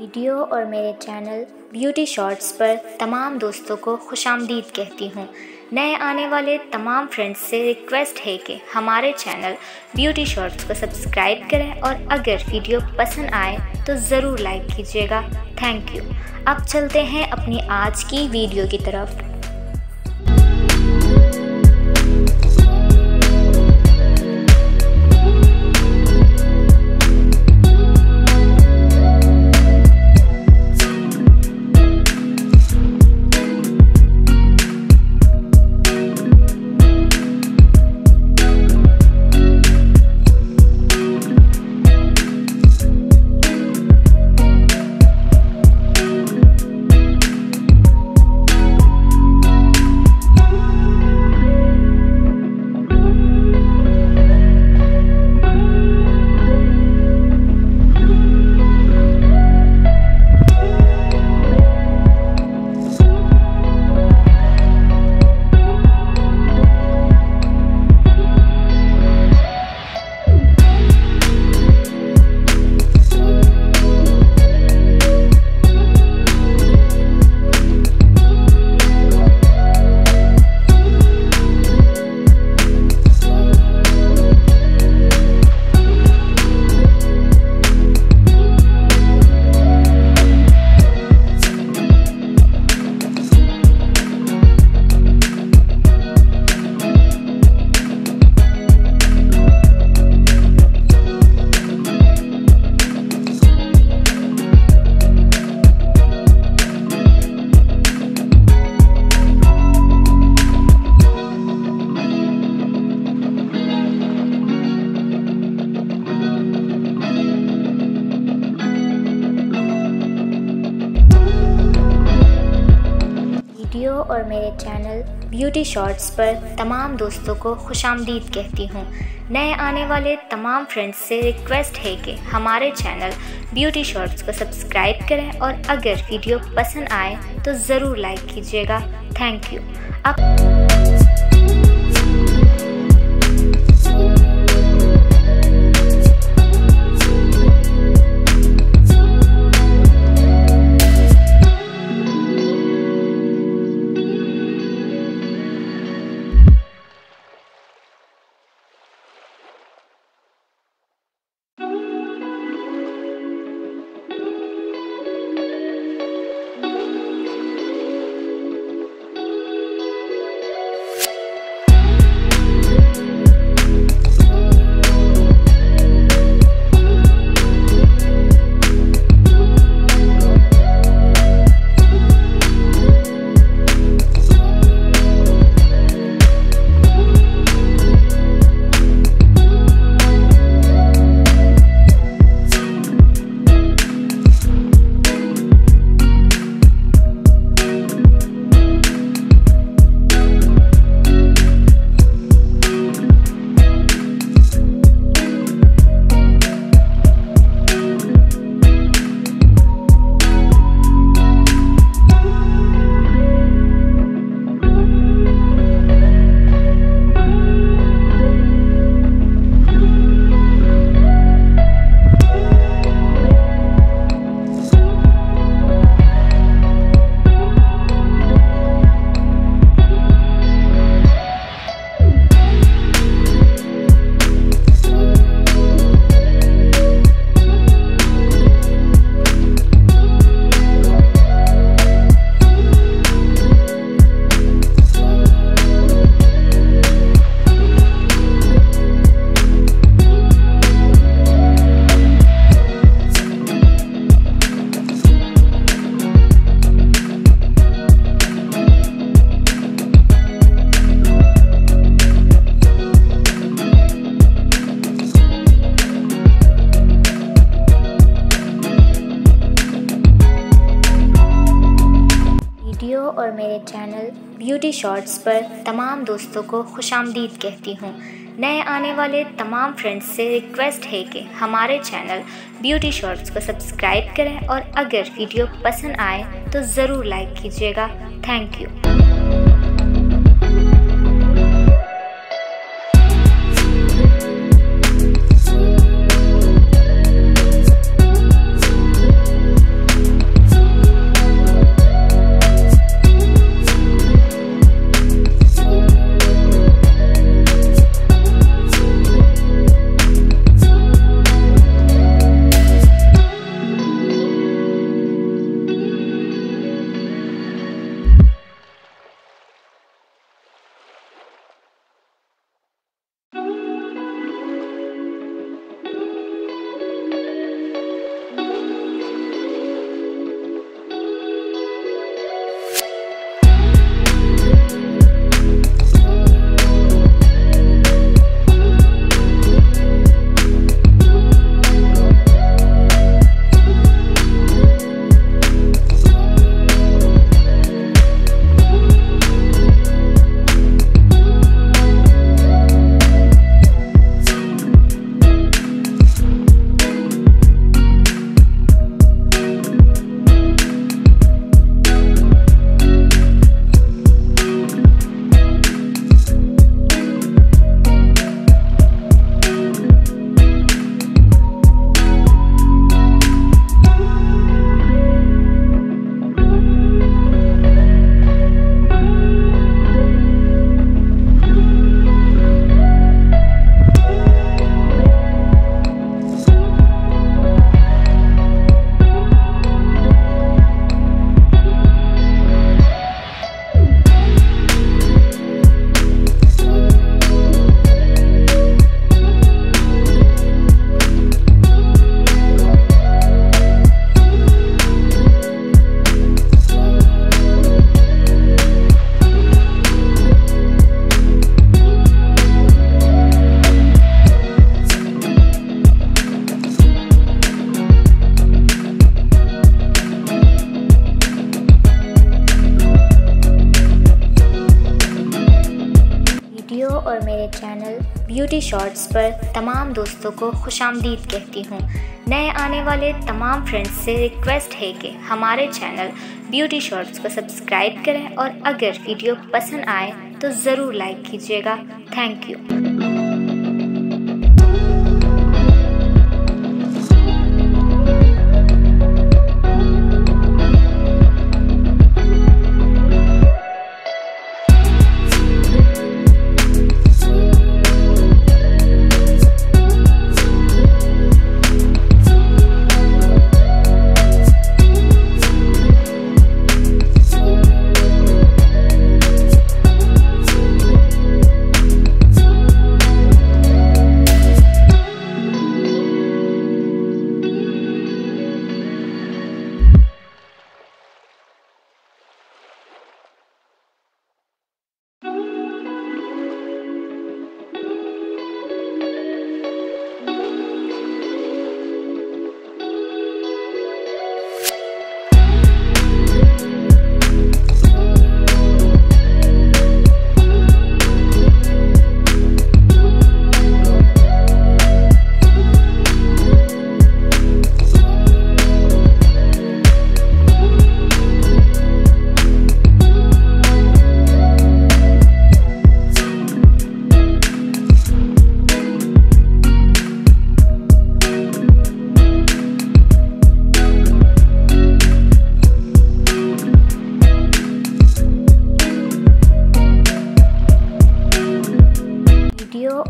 Video और मेरे channel beauty shorts पर तमाम दोस्तों को खुशामदीद कहती हूँ। नए आने वाले तमाम फ्रेंड्स से रिक्वेस्ट है कि हमारे चैनल ब्यूटी शॉर्ट्स को सब्सक्राइब करें और अगर वीडियो पसंद आए तो ज़रूर लाइक कीजिएगा। Thank you. अब चलते हैं अपनी आज की वीडियो की तरफ। वीडियो और मेरे चैनल ब्यूटी शॉर्ट्स पर तमाम दोस्तों को खुशामदीद कहती हूँ। नए आने वाले तमाम फ्रेंड्स से रिक्वेस्ट है कि हमारे चैनल ब्यूटी शॉर्ट्स को सब्सक्राइब करें और अगर वीडियो पसंद आए तो ज़रूर लाइक कीजिएगा। Thank you. वीडियो और मेरे चैनल ब्यूटी शॉर्ट्स पर तमाम दोस्तों को खुशामदीद कहती हूँ। नए आने वाले तमाम फ्रेंड्स से रिक्वेस्ट है कि हमारे चैनल ब्यूटी शॉर्ट्स को सब्सक्राइब करें और अगर वीडियो पसंद आए तो ज़रूर लाइक कीजिएगा। Thank you. मेरे चैनल ब्यूटी शॉर्ट्स पर तमाम दोस्तों को खुशामदीद कहती हूँ। नए आने वाले तमाम फ्रेंड्स से रिक्वेस्ट है कि हमारे चैनल ब्यूटी शॉर्ट्स को सब्सक्राइब करें और अगर वीडियो पसंद आए तो ज़रूर लाइक कीजिएगा। Thank you.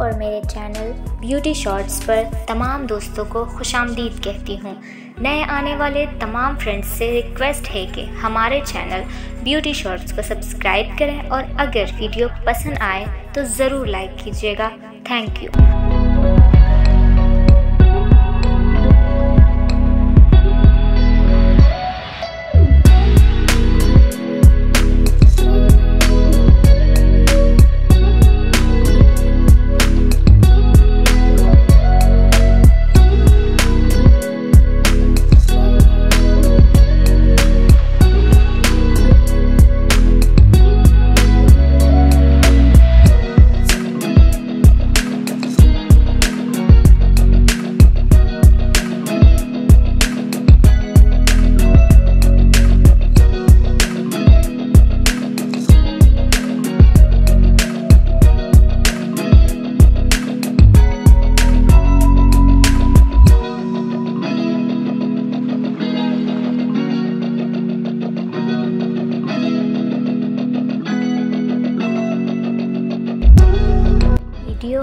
और मेरे चैनल ब्यूटी शॉर्ट्स पर तमाम दोस्तों को खुशामदीद कहती हूँ। नए आने वाले तमाम फ्रेंड्स से रिक्वेस्ट है कि हमारे चैनल ब्यूटी शॉर्ट्स को सब्सक्राइब करें और अगर वीडियो पसंद आए तो ज़रूर लाइक कीजिएगा। Thank you.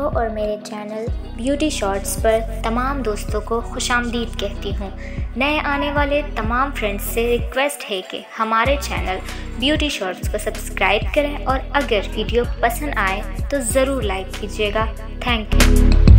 और मेरे चैनल ब्यूटी शॉर्ट्स पर तमाम दोस्तों को खुशामदीद कहती हूँ। नए आने वाले तमाम फ्रेंड्स से रिक्वेस्ट है कि हमारे चैनल ब्यूटी शॉर्ट्स को सब्सक्राइब करें और अगर वीडियो पसंद आए तो ज़रूर लाइक कीजिएगा। Thank you.